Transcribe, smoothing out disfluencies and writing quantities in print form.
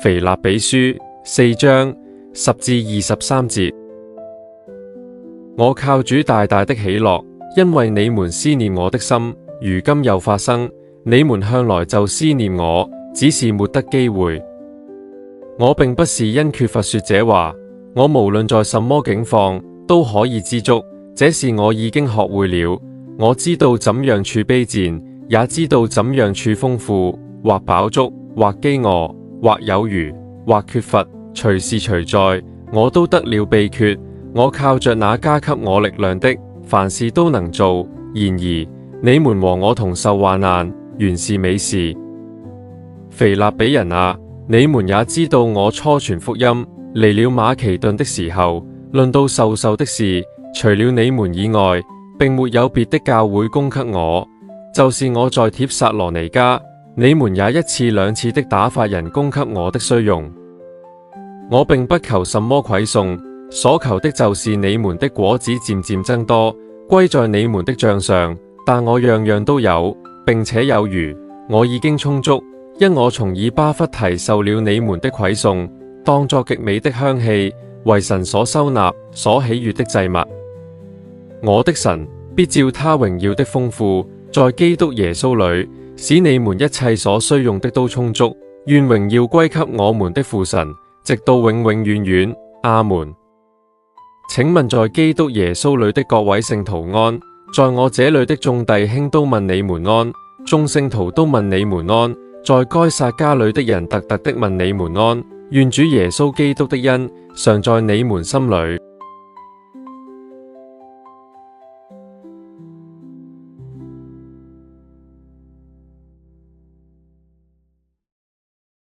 腓立比書4章10至23節。我靠主大大的喜樂，因為你們思念我的心，如今又發生。你們向來就思念我，只是沒得機會。我並不是因缺乏說這話，我無論在什麼境況都可以知足，這是我已經學會了。我知道怎樣處卑賤，也知道怎樣處豐富，或飽足，或飢餓，或有餘，或缺乏，隨時隨在，我都得了秘訣。我靠着那加給我力量的，凡事都能做。然而你們和我同受患難，原是美事。腓立比人啊，你們也知道我初傳福音離了馬其頓的時候，論到授受的事，除了你們以外，並沒有別的教會供給我。就是我在帖撒羅尼迦，你們也一次兩次的打發人供給我的需用。我並不求什麼饋送，所求的就是你們的果子漸漸增多，歸在你們的賬上。但我樣樣都有，並且有餘，我已經充足，因我從以巴弗提受了你們的饋送，當作極美的香氣，為神所收納、所喜悅的祭物。我的神必照他榮耀的豐富，在基督耶穌裏，使你們一切所需用的都充足。願榮耀歸給我們的父神，直到永永遠遠。阿門。請問在基督耶穌裏的各位聖徒安，在我這裏的眾弟兄都問你們安，眾聖徒都問你們安，在該撒家裏的人特特的問你們安。願主耶穌基督的恩常在你們心裏。